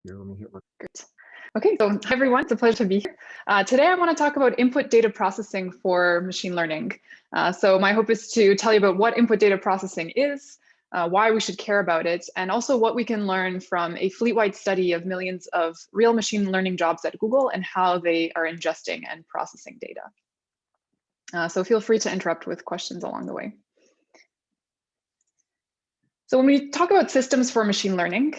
Here, let me hit record. Great. Okay, so hi everyone, it's a pleasure to be here. Today I want to talk about input data processing for machine learning. So my hope is to tell you about what input data processing is, why we should care about it, and also what we can learn from a fleet-wide study of millions of real machine learning jobs at Google and how they are ingesting and processing data. So feel free to interrupt with questions along the way. So when we talk about systems for machine learning,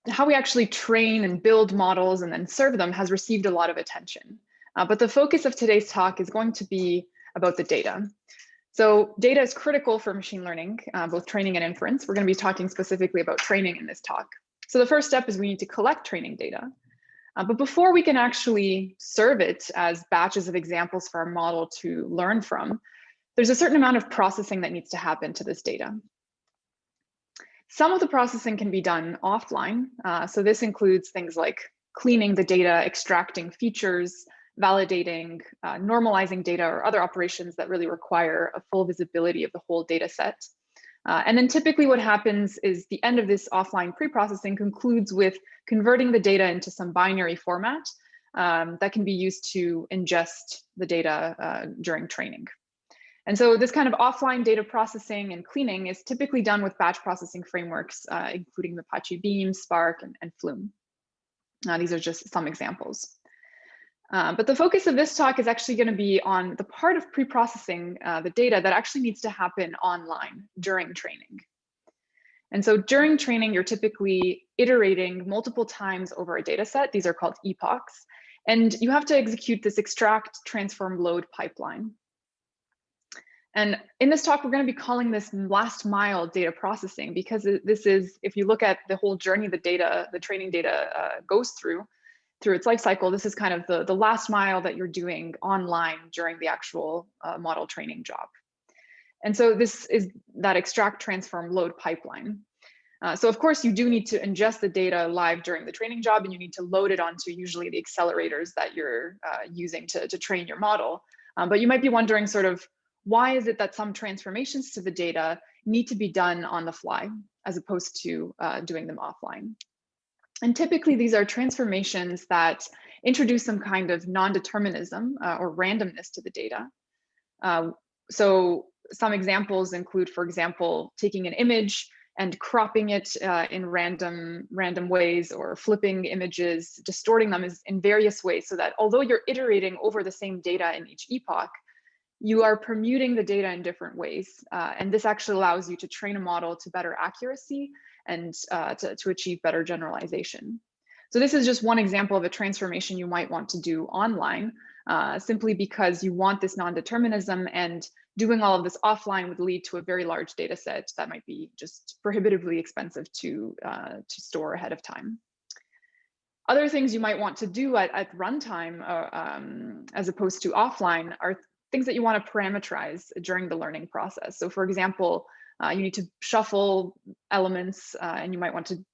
how we actually train and build models and then serve them has received a lot of attention. But the focus of today's talk is going to be about the data. So data is critical for machine learning, both training and inference. We're going to be talking specifically about training in this talk. So the first step is we need to collect training data. But before we can actually serve it as batches of examples for our model to learn from, there's a certain amount of processing that needs to happen to this data. Some of the processing can be done offline. So this includes things like cleaning the data, extracting features, validating, normalizing data, or other operations that really require a full visibility of the whole data set. And then typically what happens is the end of this offline pre-processing concludes with converting the data into some binary format that can be used to ingest the data during training. And so this kind of offline data processing and cleaning is typically done with batch processing frameworks, including Apache Beam, Spark, and Flume. These are just some examples. But the focus of this talk is actually going to be on the part of pre-processing the data that actually needs to happen online during training. And so during training, you're typically iterating multiple times over a data set. These are called epochs. And you have to execute this extract, transform, load pipeline. And in this talk, we're going to be calling this last mile data processing because this is, if you look at the whole journey the training data goes through its life cycle, this is kind of the last mile that you're doing online during the actual model training job. And so this is that extract, transform, load pipeline. So of course, you do need to ingest the data live during the training job, and you need to load it onto usually the accelerators that you're using to train your model. But you might be wondering sort of, why is it that some transformations to the data need to be done on the fly as opposed to doing them offline? And typically these are transformations that introduce some kind of non-determinism or randomness to the data. So some examples include, for example, taking an image and cropping it in random ways, or flipping images, distorting them in various ways, so that although you're iterating over the same data in each epoch, you are permuting the data in different ways. And this actually allows you to train a model to better accuracy and to achieve better generalization. So this is just one example of a transformation you might want to do online, simply because you want this non-determinism, and doing all of this offline would lead to a very large data set that might be just prohibitively expensive to store ahead of time. Other things you might want to do at runtime, as opposed to offline, are things that you want to parameterize during the learning process. So for example, you need to shuffle elements, and you might want to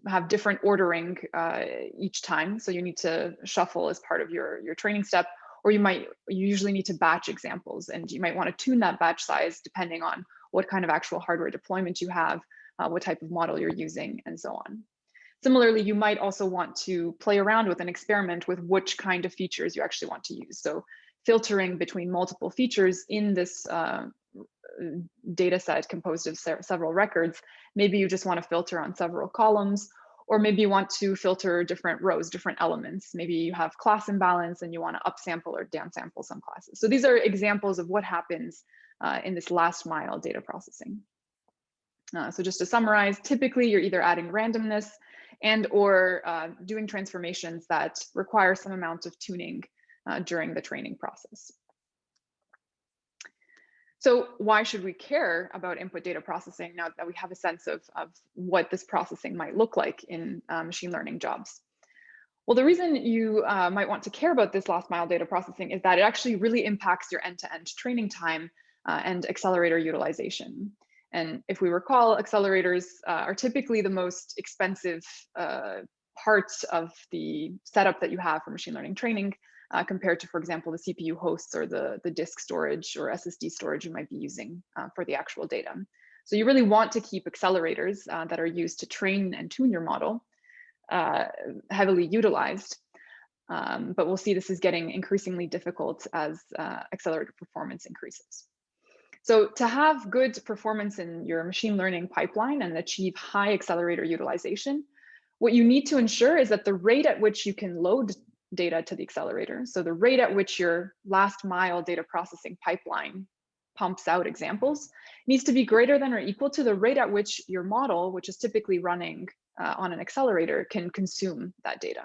have different ordering each time. So you need to shuffle as part of your training step, or you usually need to batch examples, and you might want to tune that batch size depending on what kind of actual hardware deployment you have, what type of model you're using, and so on. Similarly, you might also want to play around with and experiment with which kind of features you actually want to use. So filtering between multiple features in this data set composed of several records. Maybe you just want to filter on several columns, or maybe you want to filter different rows, different elements. Maybe you have class imbalance and you want to upsample or downsample some classes. So these are examples of what happens in this last mile data processing. So just to summarize, typically you're either adding randomness and or doing transformations that require some amount of tuning during the training process. So why should we care about input data processing now that we have a sense of what this processing might look like in machine learning jobs? Well, the reason you might want to care about this last mile data processing is that it actually really impacts your end-to-end training time and accelerator utilization. And if we recall, accelerators are typically the most expensive parts of the setup that you have for machine learning training, compared to, for example, the CPU hosts or the disk storage or SSD storage you might be using for the actual data. So you really want to keep accelerators that are used to train and tune your model heavily utilized. But we'll see this is getting increasingly difficult as accelerator performance increases. So to have good performance in your machine learning pipeline and achieve high accelerator utilization, what you need to ensure is that the rate at which you can load data to the accelerator, so the rate at which your last mile data processing pipeline pumps out examples, needs to be greater than or equal to the rate at which your model, which is typically running on an accelerator, can consume that data.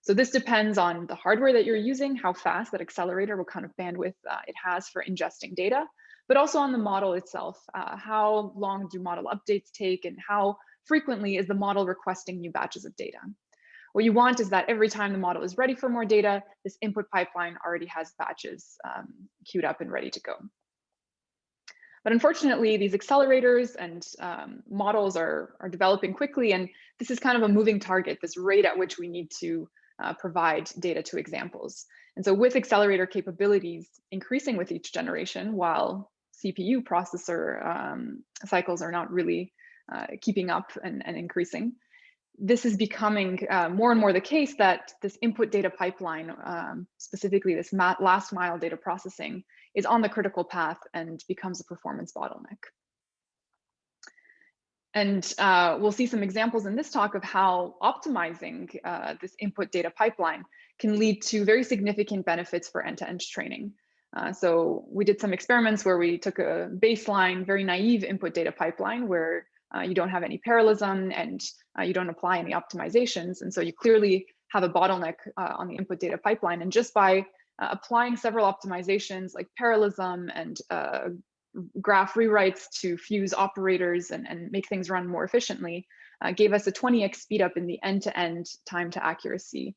So this depends on the hardware that you're using, how fast that accelerator, what kind of bandwidth it has for ingesting data, but also on the model itself. How long do model updates take, and how frequently is the model requesting new batches of data? What you want is that every time the model is ready for more data, this input pipeline already has batches queued up and ready to go. But unfortunately, these accelerators and models are developing quickly, and this is kind of a moving target, this rate at which we need to provide data to examples. And so with accelerator capabilities increasing with each generation, while CPU processor cycles are not really keeping up and increasing, this is becoming more and more the case that this input data pipeline, specifically this last mile data processing, is on the critical path and becomes a performance bottleneck. And we'll see some examples in this talk of how optimizing this input data pipeline can lead to very significant benefits for end-to-end training. So we did some experiments where we took a baseline, very naive input data pipeline where you don't have any parallelism and you don't apply any optimizations. And so you clearly have a bottleneck on the input data pipeline. And just by applying several optimizations like parallelism and graph rewrites to fuse operators and make things run more efficiently, gave us a 20x speed up in the end-to-end time to accuracy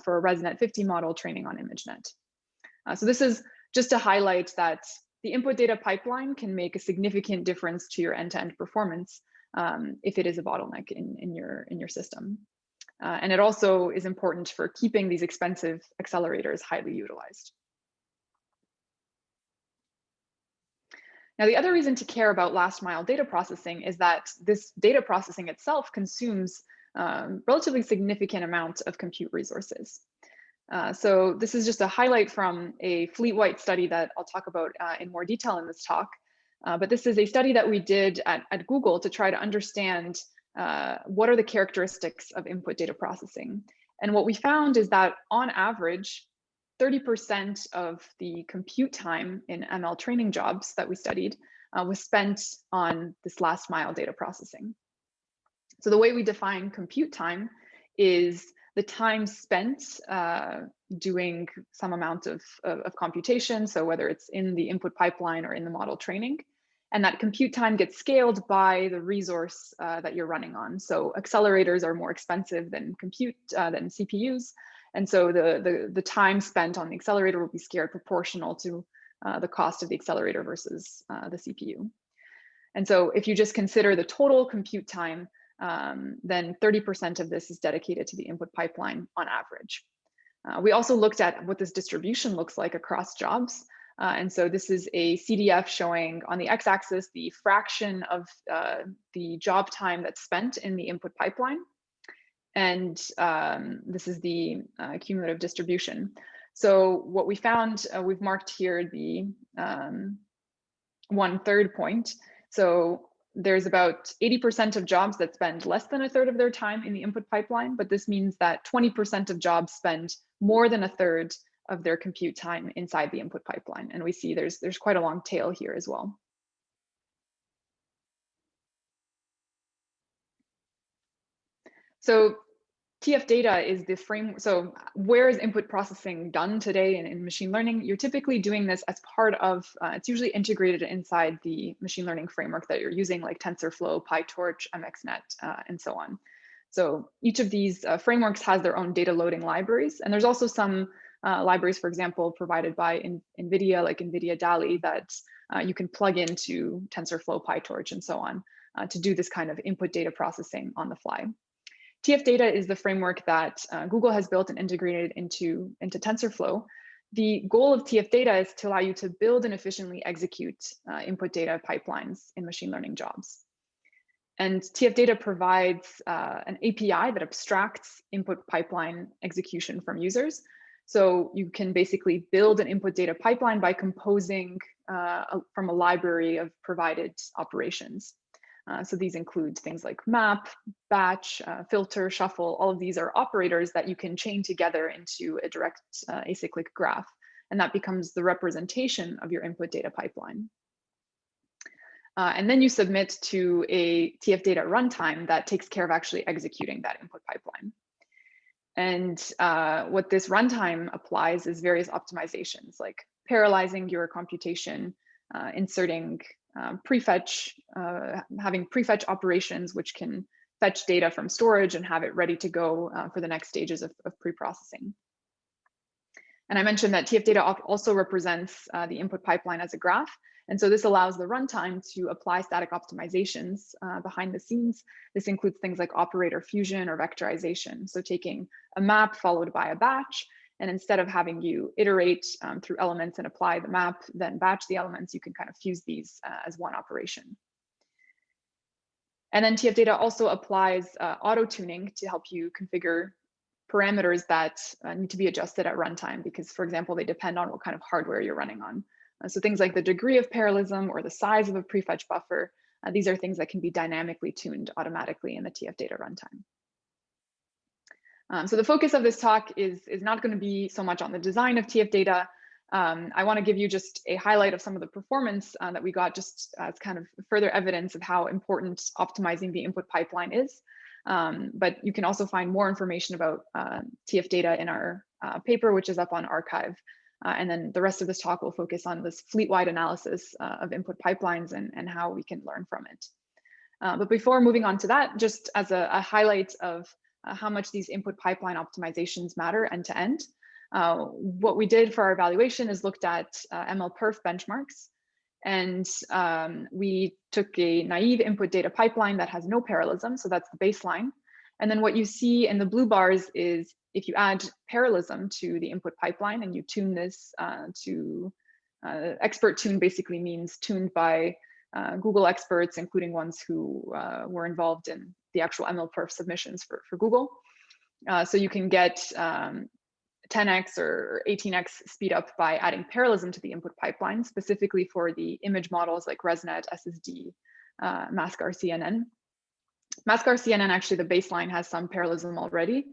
for a ResNet 50 model training on ImageNet. So this is just to highlight that the input data pipeline can make a significant difference to your end-to-end performance if it is a bottleneck in your system. And it also is important for keeping these expensive accelerators highly utilized. Now, the other reason to care about last mile data processing is that this data processing itself consumes relatively significant amounts of compute resources. So this is just a highlight from a fleet-wide study that I'll talk about in more detail in this talk. But this is a study that we did at Google to try to understand what are the characteristics of input data processing. And what we found is that on average, 30% of the compute time in ML training jobs that we studied was spent on this last mile data processing. So the way we define compute time is the time spent doing some amount of computation, so whether it's in the input pipeline or in the model training, and that compute time gets scaled by the resource that you're running on. So accelerators are more expensive than than CPUs, and so the time spent on the accelerator will be scaled proportional to the cost of the accelerator versus the CPU. And so if you just consider the total compute time, then 30% of this is dedicated to the input pipeline on average. We also looked at what this distribution looks like across jobs. And so this is a CDF showing on the x-axis the fraction of the job time that's spent in the input pipeline. And this is the cumulative distribution. So what we found, we've marked here the 1/3 point. So there's about 80% of jobs that spend less than 1/3 of their time in the input pipeline, but this means that 20% of jobs spend more than 1/3 of their compute time inside the input pipeline. And we see there's quite a long tail here as well. So TF data is the frame. So where is input processing done today in machine learning? You're typically doing this as part of, it's usually integrated inside the machine learning framework that you're using, like TensorFlow, PyTorch, MXNet, and so on. So each of these frameworks has their own data loading libraries. And there's also some libraries, for example, provided by NVIDIA, like NVIDIA DALI, that you can plug into TensorFlow, PyTorch, and so on to do this kind of input data processing on the fly. TF data is the framework that Google has built and integrated into TensorFlow. The goal of TF data is to allow you to build and efficiently execute input data pipelines in machine learning jobs. And TF Data provides an API that abstracts input pipeline execution from users. So you can basically build an input data pipeline by composing from a library of provided operations. So these include things like map, batch, filter, shuffle. All of these are operators that you can chain together into a direct acyclic graph. And that becomes the representation of your input data pipeline. And then you submit to a TF Data runtime that takes care of actually executing that input pipeline. And what this runtime applies is various optimizations, like parallelizing your computation, inserting prefetch, having prefetch operations, which can fetch data from storage and have it ready to go for the next stages of preprocessing. And I mentioned that TF Data also represents the input pipeline as a graph. And so this allows the runtime to apply static optimizations behind the scenes. This includes things like operator fusion or vectorization. So taking a map followed by a batch, and instead of having you iterate through elements and apply the map, then batch the elements, you can kind of fuse these as one operation. And then TF Data also applies auto-tuning to help you configure parameters that need to be adjusted at runtime, because, for example, they depend on what kind of hardware you're running on. So things like the degree of parallelism or the size of a prefetch buffer, these are things that can be dynamically tuned automatically in the TF Data runtime. So the focus of this talk is not going to be so much on the design of TF Data. I want to give you just a highlight of some of the performance that we got, just as kind of further evidence of how important optimizing the input pipeline is. But you can also find more information about TF Data in our paper, which is up on arXiv. And then the rest of this talk will focus on this fleet-wide analysis of input pipelines and how we can learn from it. But before moving on to that, just as a highlight of how much these input pipeline optimizations matter end to end, what we did for our evaluation is looked at MLPerf benchmarks. And we took a naive input data pipeline that has no parallelism, so that's the baseline. And then what you see in the blue bars is if you add parallelism to the input pipeline and you tune this to expert tune, basically means tuned by Google experts, including ones who were involved in the actual MLPerf submissions for Google. So you can get 10x or 18x speed up by adding parallelism to the input pipeline, specifically for the image models like ResNet, SSD, MaskRCNN. MaskRCNN, actually, the baseline has some parallelism already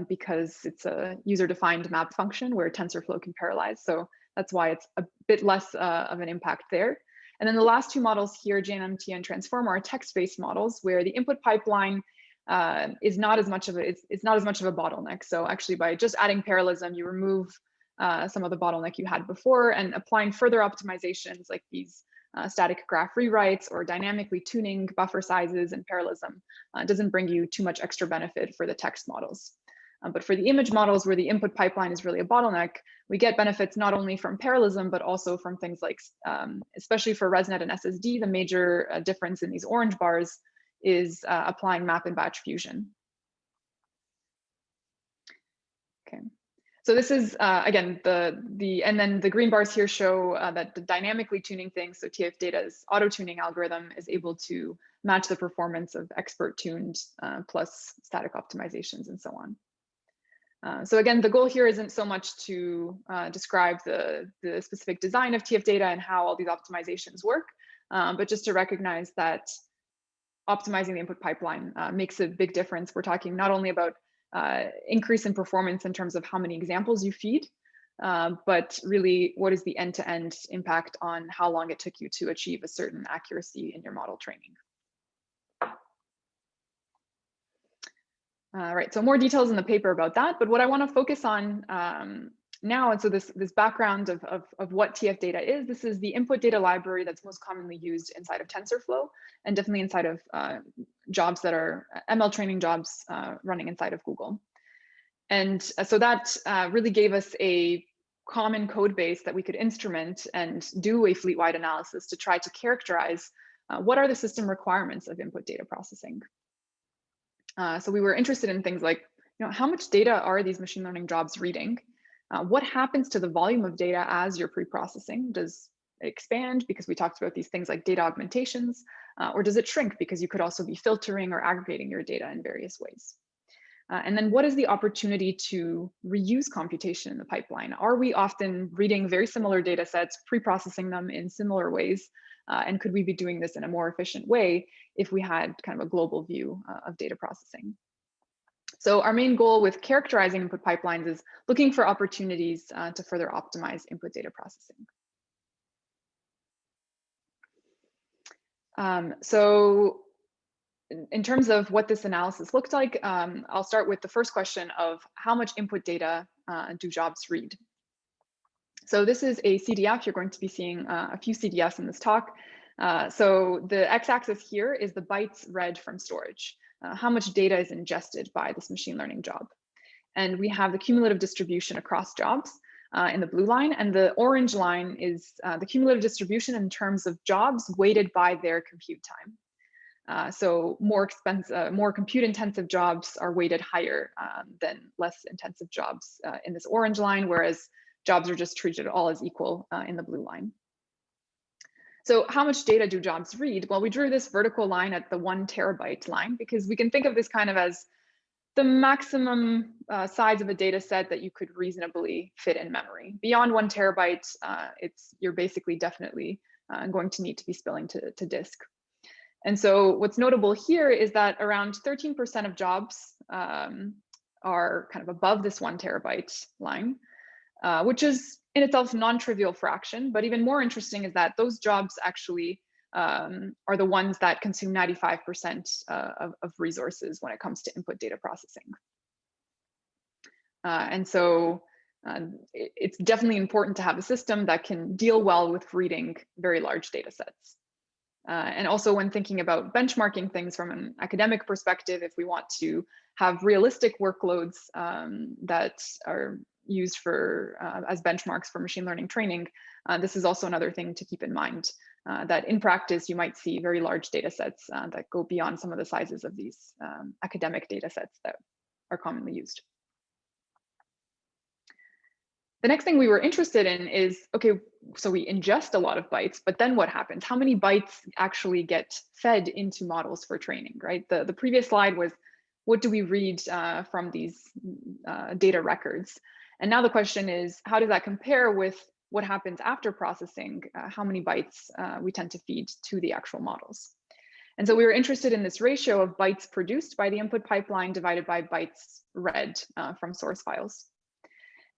because it's a user-defined map function where TensorFlow can parallelize. So that's why it's a bit less of an impact there. And then the last two models here, JNMT and Transformer, are text-based models where the input pipeline is not as much of a bottleneck. So actually, by just adding parallelism, you remove some of the bottleneck you had before, and applying further optimizations like these static graph rewrites or dynamically tuning buffer sizes and parallelism doesn't bring you too much extra benefit for the text models. But for the image models, where the input pipeline is really a bottleneck, we get benefits not only from parallelism, but also from things like, especially for ResNet and SSD, the major difference in these orange bars is applying map and batch fusion. Okay, so this is again and then the green bars here show that the dynamically tuning thing, so TF Data's auto tuning algorithm, is able to match the performance of expert tuned plus static optimizations and so on. So again, the goal here isn't so much to describe the specific design of TF Data and how all these optimizations work, but just to recognize that optimizing the input pipeline makes a big difference. We're talking not only about increase in performance in terms of how many examples you feed, but really what is the end-to-end impact on how long it took you to achieve a certain accuracy in your model training. Right, so more details in the paper about that, but what I want to focus on now, and so this background of what TF Data is, this is the input data library that's most commonly used inside of TensorFlow, and definitely inside of jobs that are ML training jobs running inside of Google. And so that really gave us a common code base that we could instrument and do a fleet-wide analysis to try to characterize what are the system requirements of input data processing. So we were interested in things like, how much data are these machine learning jobs reading? What happens to the volume of data as you're pre-processing? Does expand because we talked about these things like data augmentations, or does it shrink because you could also be filtering or aggregating your data in various ways? And then what is the opportunity to reuse computation in the pipeline? Are we often reading very similar data sets, pre-processing them in similar ways? And could we be doing this in a more efficient way if we had kind of a global view of data processing? So our main goal with characterizing input pipelines is looking for opportunities to further optimize input data processing. So in terms of what this analysis looked like, I'll start with the first question of how much input data do jobs read? So this is a CDF. You're going to be seeing a few CDFs in this talk. So the x-axis here is the bytes read from storage. How much data is ingested by this machine learning job. And we have the cumulative distribution across jobs in the blue line, and the orange line is the cumulative distribution in terms of jobs weighted by their compute time. So more compute-intensive jobs are weighted higher than less intensive jobs in this orange line, whereas jobs are just treated all as equal in the blue line. So how much data do jobs read? Well, we drew this vertical line at the 1 terabyte line because we can think of this kind of as the maximum size of a data set that you could reasonably fit in memory. Beyond 1 terabyte, you're basically definitely going to need to be spilling to disk. And so what's notable here is that around 13% of jobs are kind of above this 1 terabyte line, which is in itself a non-trivial fraction. But even more interesting is that those jobs actually are the ones that consume 95% of resources when it comes to input data processing. And so it's definitely important to have a system that can deal well with reading very large data sets. And also when thinking about benchmarking things from an academic perspective, if we want to have realistic workloads that are used for as benchmarks for machine learning training, this is also another thing to keep in mind, that in practice, you might see very large data sets that go beyond some of the sizes of these academic data sets that are commonly used. The next thing we were interested in is, okay, so we ingest a lot of bytes, but then what happens? How many bytes actually get fed into models for training, right? The previous slide was, what do we read from these data records? And now the question is, how does that compare with what happens after processing? How many bytes we tend to feed to the actual models? And so we were interested in this ratio of bytes produced by the input pipeline divided by bytes read from source files.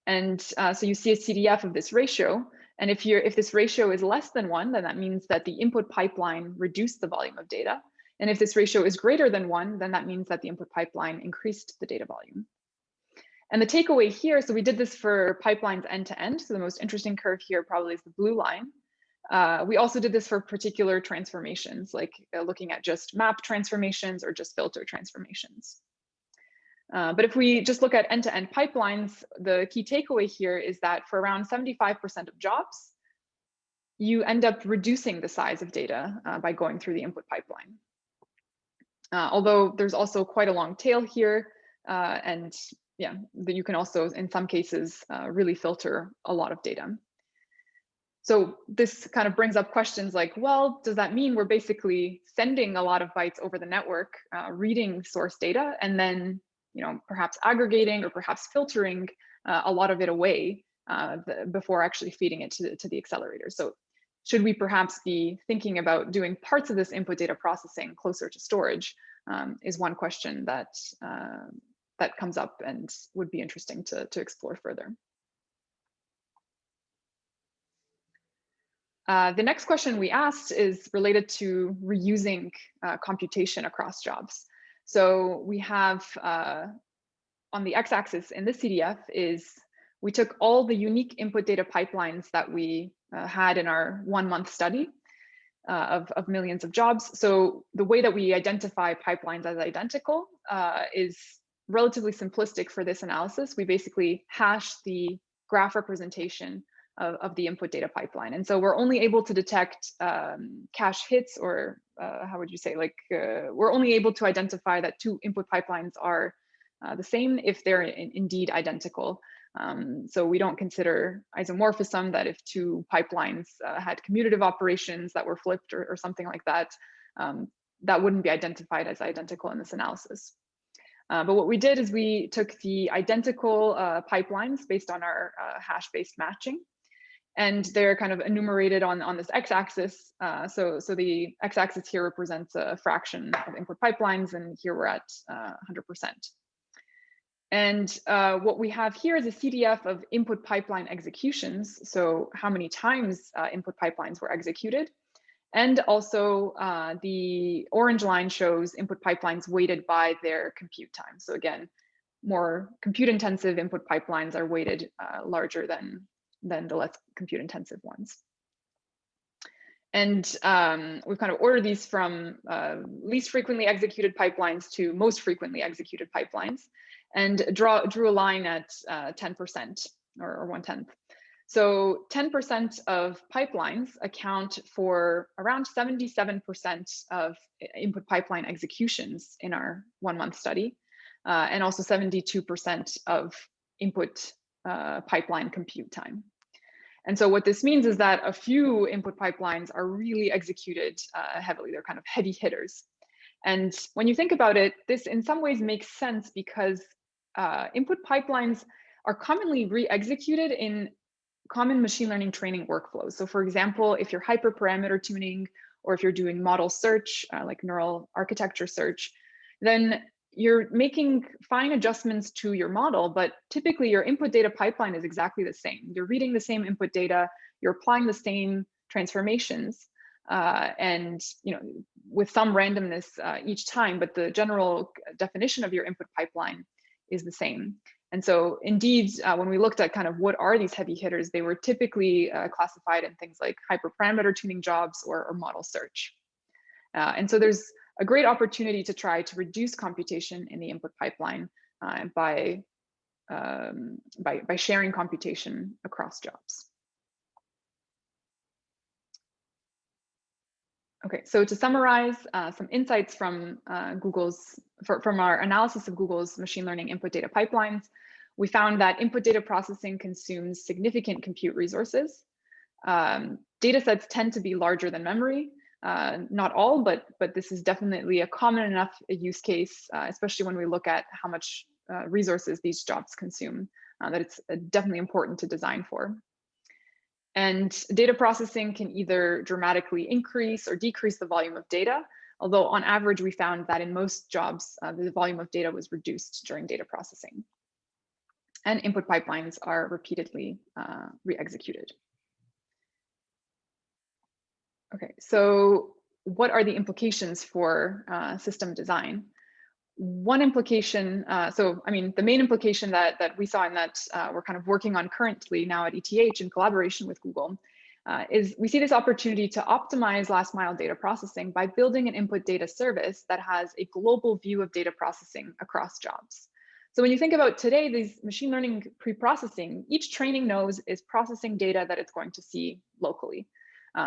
And so you see a CDF of this ratio. And if this ratio is less than 1, then that means that the input pipeline reduced the volume of data. And if this ratio is greater than 1, then that means that the input pipeline increased the data volume. And the takeaway here, so we did this for pipelines end to end. So the most interesting curve here probably is the blue line. We also did this for particular transformations, like looking at just map transformations or just filter transformations. But if we just look at end-to-end pipelines, the key takeaway here is that for around 75% of jobs, you end up reducing the size of data by going through the input pipeline. Although there's also quite a long tail here, and yeah, you can also, in some cases, really filter a lot of data. So this kind of brings up questions like, well, does that mean we're basically sending a lot of bytes over the network, reading source data, and then perhaps aggregating or perhaps filtering a lot of it away before actually feeding it to the accelerator? So should we perhaps be thinking about doing parts of this input data processing closer to storage is one question that that comes up and would be interesting to explore further. The next question we asked is related to reusing computation across jobs. So we have on the x-axis in the CDF is we took all the unique input data pipelines that we had in our 1-month study of millions of jobs. So the way that we identify pipelines as identical is relatively simplistic for this analysis. We basically hash the graph representation of the input data pipeline. And so we're only able to detect cache hits, or how would you say, like we're only able to identify that 2 input pipelines are the same if they're indeed identical. So we don't consider isomorphism, that if two pipelines had commutative operations that were flipped or something like that, that wouldn't be identified as identical in this analysis. But what we did is we took the identical pipelines based on our hash-based matching, and they're kind of enumerated on this x-axis. So the x-axis here represents a fraction of input pipelines, and here we're at 100%. And what we have here is a CDF of input pipeline executions, so how many times input pipelines were executed. And also the orange line shows input pipelines weighted by their compute time. So again, more compute intensive input pipelines are weighted larger than the less compute intensive ones. And we've kind of ordered these from least frequently executed pipelines to most frequently executed pipelines, and drew a line at 10% or 1/10. So 10% of pipelines account for around 77% of input pipeline executions in our 1-month study, and also 72% of input pipeline compute time. And so what this means is that a few input pipelines are really executed heavily. They're kind of heavy hitters. And when you think about it, this in some ways makes sense because input pipelines are commonly re-executed in common machine learning training workflows. So for example, if you're hyperparameter tuning, or if you're doing model search, like neural architecture search, then you're making fine adjustments to your model, but typically your input data pipeline is exactly the same. You're reading the same input data, you're applying the same transformations, and with some randomness each time, but the general definition of your input pipeline is the same. And so indeed, when we looked at kind of what are these heavy hitters, they were typically classified in things like hyperparameter tuning jobs or model search. And so there's a great opportunity to try to reduce computation in the input pipeline by sharing computation across jobs. Okay, so to summarize some insights from from our analysis of Google's machine learning input data pipelines, we found that input data processing consumes significant compute resources. Data sets tend to be larger than memory. Not all, but this is definitely a common enough use case, especially when we look at how much resources these jobs consume, that it's definitely important to design for. And data processing can either dramatically increase or decrease the volume of data, although on average, we found that in most jobs, the volume of data was reduced during data processing. And input pipelines are repeatedly re-executed. Okay, so what are the implications for system design? One implication, the main implication that we saw and that we're kind of working on currently now at ETH in collaboration with Google is we see this opportunity to optimize last mile data processing by building an input data service that has a global view of data processing across jobs. So when you think about today, these machine learning pre-processing, each training node is processing data that it's going to see locally.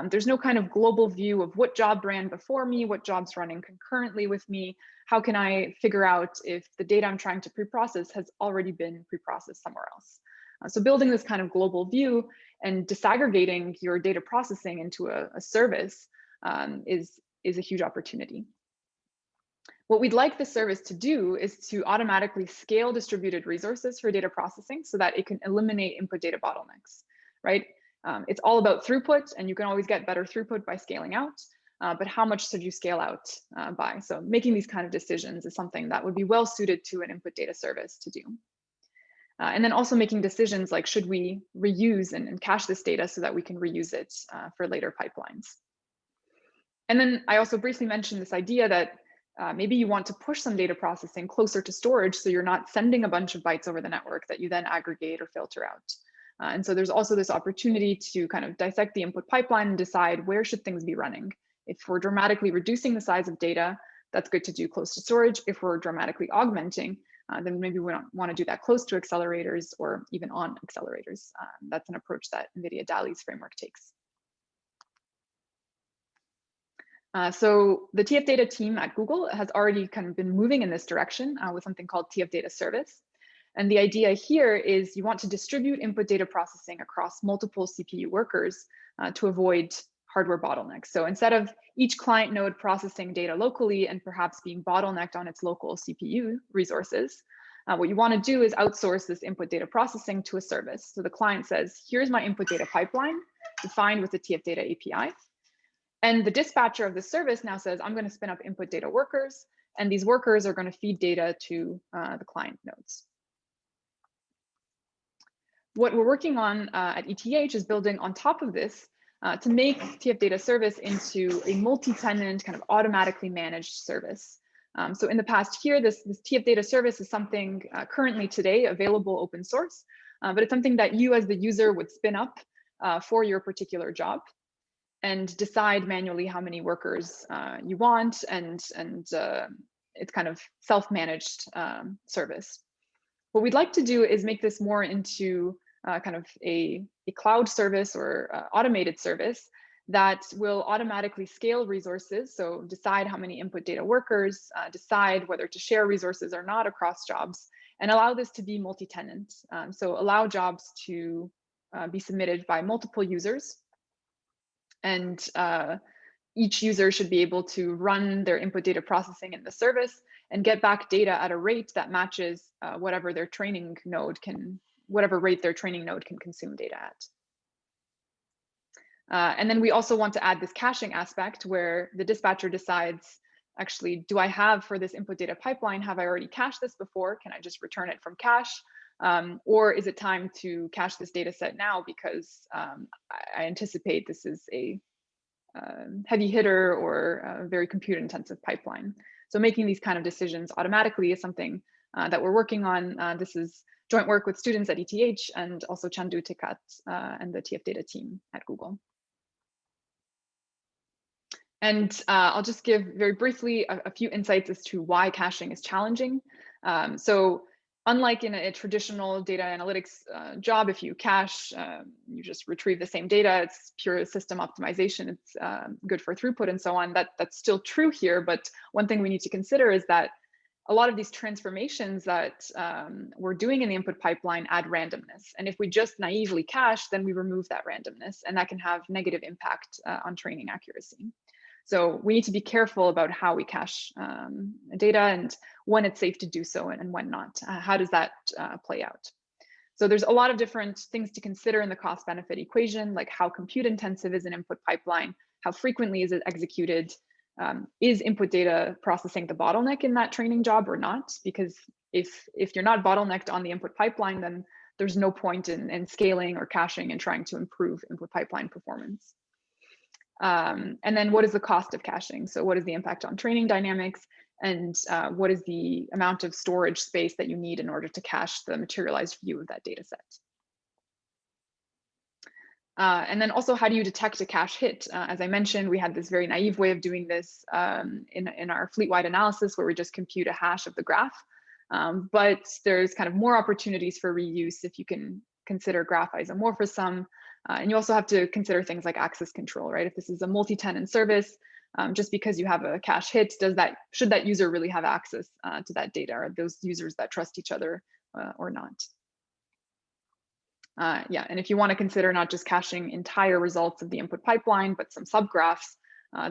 There's no kind of global view of what job ran before me, what job's running concurrently with me. How can I figure out if the data I'm trying to pre-process has already been pre-processed somewhere else? So building this kind of global view and disaggregating your data processing into a service is a huge opportunity. What we'd like the service to do is to automatically scale distributed resources for data processing so that it can eliminate input data bottlenecks, right? It's all about throughput, and you can always get better throughput by scaling out, but how much should you scale out by? So making these kind of decisions is something that would be well suited to an input data service to do. And then also making decisions like, should we reuse and cache this data so that we can reuse it for later pipelines? And then I also briefly mentioned this idea that maybe you want to push some data processing closer to storage so you're not sending a bunch of bytes over the network that you then aggregate or filter out. And so there's also this opportunity to kind of dissect the input pipeline and decide where should things be running. If we're dramatically reducing the size of data, that's good to do close to storage. If we're dramatically augmenting, then maybe we don't want to do that close to accelerators or even on accelerators. That's an approach that NVIDIA DALI's framework takes. So the TF Data team at Google has already kind of been moving in this direction with something called TF Data Service. And the idea here is you want to distribute input data processing across multiple CPU workers to avoid hardware bottlenecks. So instead of each client node processing data locally and perhaps being bottlenecked on its local CPU resources, what you want to do is outsource this input data processing to a service. So the client says, here's my input data pipeline defined with the TF-Data API. And the dispatcher of the service now says, I'm going to spin up input data workers, and these workers are going to feed data to the client nodes. What we're working on at ETH is building on top of this to make TF-Data service into a multi-tenant kind of automatically managed service. So in the past year, this TF-Data service is something currently today available open source, but it's something that you as the user would spin up for your particular job and decide manually how many workers you want, and it's kind of self-managed service. What we'd like to do is make this more into kind of a cloud service or automated service that will automatically scale resources. So decide how many input data workers, decide whether to share resources or not across jobs, and allow this to be multi-tenant. So allow jobs to be submitted by multiple users. And each user should be able to run their input data processing in the service and get back data at a rate that matches whatever their training node can, whatever rate their training node can consume data at. And then we also want to add this caching aspect where the dispatcher decides, actually, do I have for this input data pipeline, have I already cached this before? Can I just return it from cache? Or is it time to cache this data set now because I anticipate this is a heavy hitter or a very compute intensive pipeline. So making these kind of decisions automatically is something that we're working on. This is joint work with students at ETH and also Chandu Tikat and the TF-Data team at Google. And I'll just give very briefly a few insights as to why caching is challenging. So unlike in a traditional data analytics job, if you cache, you just retrieve the same data, it's pure system optimization, it's good for throughput and so on. That's still true here, but one thing we need to consider is that a lot of these transformations that we're doing in the input pipeline add randomness. And if we just naively cache, then we remove that randomness, and that can have negative impact on training accuracy. So we need to be careful about how we cache data and when it's safe to do so and when not. How does that play out? So there's a lot of different things to consider in the cost benefit equation, like how compute intensive is an input pipeline, how frequently is it executed, is input data processing the bottleneck in that training job or not? Because if you're not bottlenecked on the input pipeline, then there's no point in scaling or caching and trying to improve input pipeline performance. And then what is the cost of caching? So what is the impact on training dynamics? And what is the amount of storage space that you need in order to cache the materialized view of that data set? And then also, how do you detect a cache hit? As I mentioned, we had this very naive way of doing this in our fleet-wide analysis where we just compute a hash of the graph. But there's kind of more opportunities for reuse if you can consider graph isomorphism. And you also have to consider things like access control, right? If this is a multi-tenant service, just because you have a cache hit, should that user really have access to that data? Are those users that trust each other or not? Yeah, and if you want to consider not just caching entire results of the input pipeline, but some subgraphs,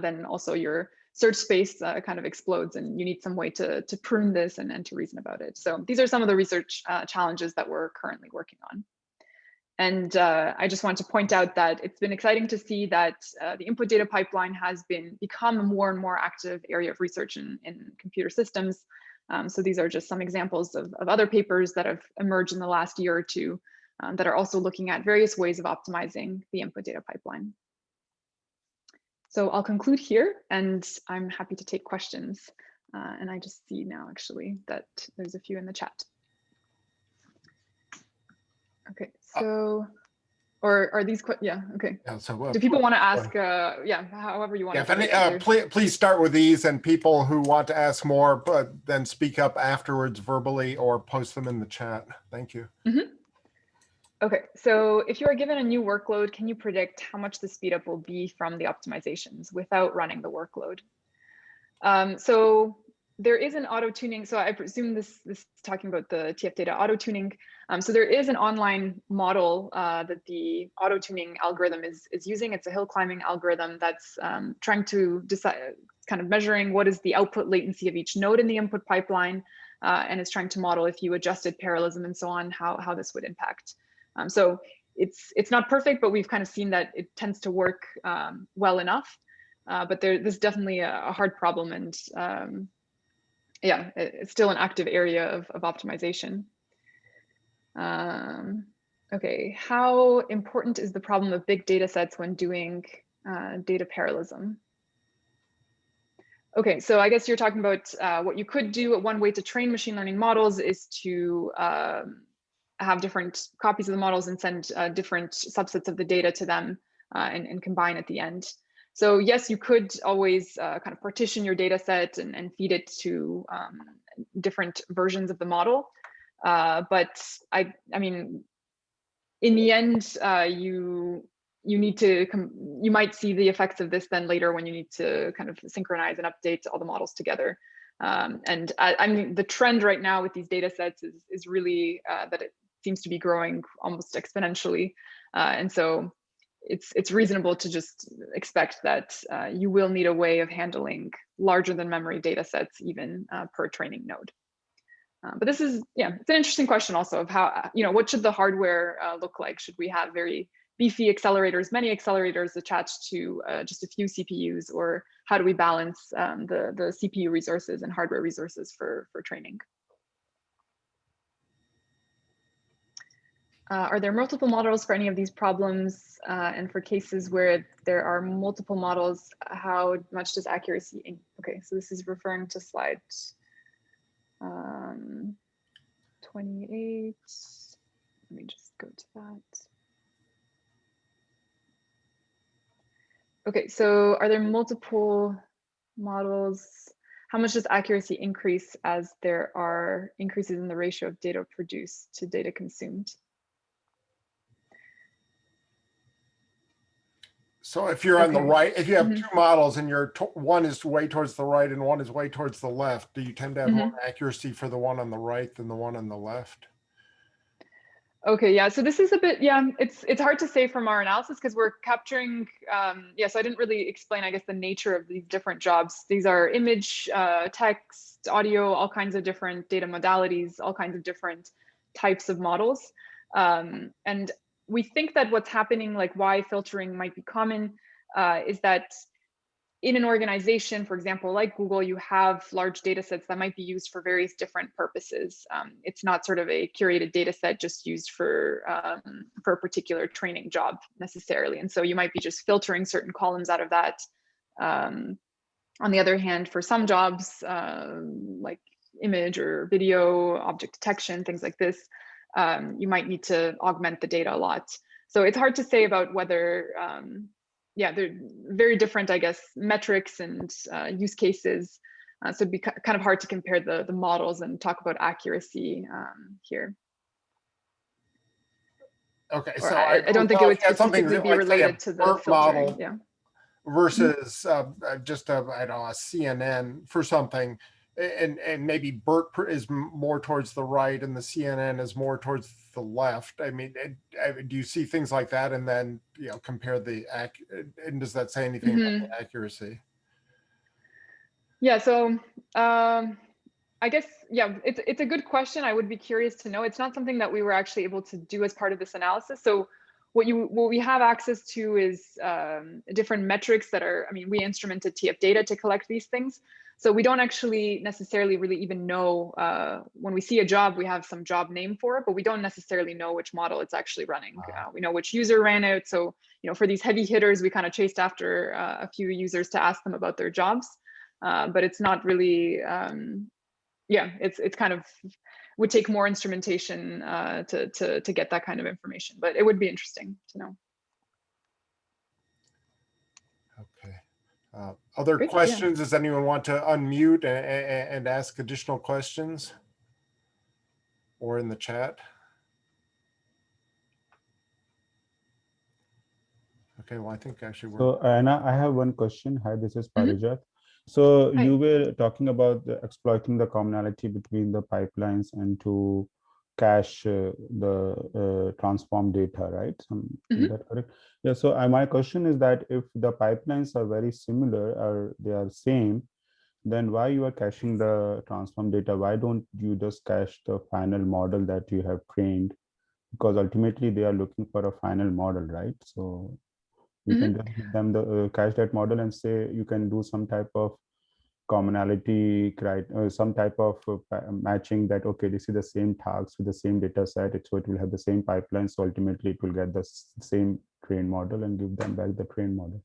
then also your search space kind of explodes, and you need some way to prune this and to reason about it. So these are some of the research challenges that we're currently working on. And I just want to point out that it's been exciting to see that the input data pipeline has become a more and more active area of research in computer systems. So these are just some examples of other papers that have emerged in the last year or two that are also looking at various ways of optimizing the input data pipeline. So I'll conclude here, and I'm happy to take questions. And I just see now actually that there's a few in the chat. Okay, so, or are these, yeah, okay. Yeah, so do people want to ask, yeah, however you want to please start with these, and people who want to ask more, but then speak up afterwards verbally or post them in the chat. Thank you. Mm-hmm. Okay, so if you are given a new workload, can you predict how much the speed up will be from the optimizations without running the workload? So there is an auto tuning. So I presume this is talking about the TF data auto tuning. So there is an online model that the auto tuning algorithm is using. It's a hill climbing algorithm that's trying to decide, kind of measuring what is the output latency of each node in the input pipeline, and it's trying to model if you adjusted parallelism and so on, how this would impact. So it's not perfect, but we've kind of seen that it tends to work well enough. But this is definitely a hard problem, and yeah, it's still an active area of optimization. Okay, how important is the problem of big data sets when doing data parallelism? Okay, so I guess you're talking about what you could do. One way to train machine learning models is to have different copies of the models and send different subsets of the data to them and combine at the end. So yes, you could always kind of partition your data set and feed it to different versions of the model. But I mean, in the end, you need to, you might see the effects of this then later when you need to kind of synchronize and update all the models together. And I mean, the trend right now with these data sets is really that it seems to be growing almost exponentially. And so it's reasonable to just expect that you will need a way of handling larger than memory data sets even per training node. But this is, yeah, it's an interesting question also of how, what should the hardware look like? Should we have very beefy accelerators, many accelerators attached to just a few CPUs, or how do we balance the CPU resources and hardware resources for training? Are there multiple models for any of these problems? And for cases where there are multiple models, how much does accuracy? Okay, so this is referring to slide 28. Let me just go to that. Okay, so are there multiple models? How much does accuracy increase as there are increases in the ratio of data produced to data consumed? So if you're on the right, if you have two models and one is way towards the right and one is way towards the left, do you tend to have more accuracy for the one on the right than the one on the left? Okay, yeah, so this is a bit, yeah, it's hard to say from our analysis because we're capturing, yeah, so I didn't really explain, I guess, the nature of these different jobs. These are image, text, audio, all kinds of different data modalities, all kinds of different types of models. And we think that what's happening, like why filtering might be common, is that in an organization, for example, like Google, you have large data sets that might be used for various different purposes. It's not sort of a curated data set just used for a particular training job necessarily. And so you might be just filtering certain columns out of that. On the other hand, for some jobs, like image or video, object detection, things like this, you might need to augment the data a lot. So it's hard to say about whether, yeah, they're very different, I guess, metrics and use cases. So it'd be kind of hard to compare the models and talk about accuracy here. Okay, or so I don't think it would specifically be related to the filtering. Model, yeah. Versus just I don't know, a CNN for something, and maybe BERT is more towards the right and the CNN is more towards the left. I mean, do you see things like that, and then compare the and does that say anything about the accuracy? Yeah, so I guess, yeah, it's a good question. I would be curious to know. It's not something that we were actually able to do as part of this analysis. So what we have access to is different metrics that are, I mean, we instrumented TF data to collect these things. So we don't actually necessarily really even know, when we see a job, we have some job name for it, but we don't necessarily know which model it's actually running. We know which user ran it. So, for these heavy hitters, we kind of chased after a few users to ask them about their jobs. But it's not really, yeah, it's kind of would take more instrumentation to get that kind of information, but it would be interesting to know. Okay. Other Great, questions? Yeah. Does anyone want to unmute and ask additional questions? Or in the chat? Okay, well, I think actually we're... So Anna, I have one question. Hi, this is Parijat. So Hi. you were talking about exploiting the commonality between the pipelines and to cache the transform data, right? Is that correct? Yeah. So my question is that if the pipelines are very similar or they are same, then why you are caching the transform data? Why don't you just cache the final model that you have trained? Because ultimately they are looking for a final model, right? So you can just give them the cache that model and say you can do some type of commonality, some type of matching that, okay, this is the same tasks with the same data set, so it will have the same pipeline. So ultimately it will get the same trained model and give them back the trained model.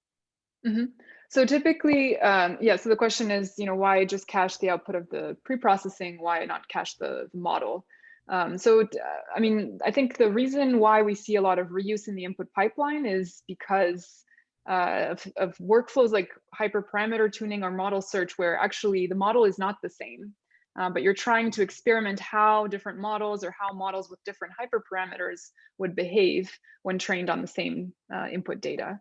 So typically, yeah, so the question is, why just cache the output of the pre-processing? Why not cache the model? I mean, I think the reason why we see a lot of reuse in the input pipeline is because of workflows like hyperparameter tuning or model search, where actually the model is not the same, but you're trying to experiment how different models or how models with different hyperparameters would behave when trained on the same input data.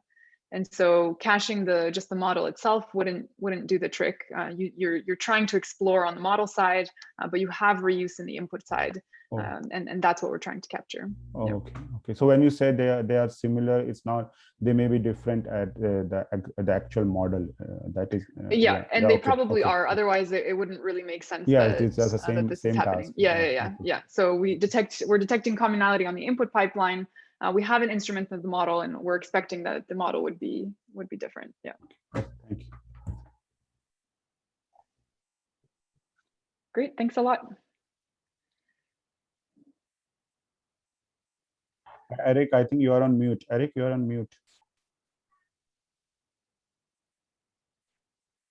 And so caching just the model itself wouldn't do the trick. You're trying to explore on the model side, but you have reuse in the input side, and that's what we're trying to capture. Oh, okay. So when you say they are similar, it's not, they may be different at the actual model. That is. Yeah, and they probably are. Otherwise, it wouldn't really make sense. Yeah, that, it's just the that this same is happening. task. Yeah. So we're detecting commonality on the input pipeline. We haven't instrumented the model, and we're expecting that the model would be different. Yeah. Thank you. Great. Thanks a lot. Eric, I think you are on mute. Eric, you are on mute.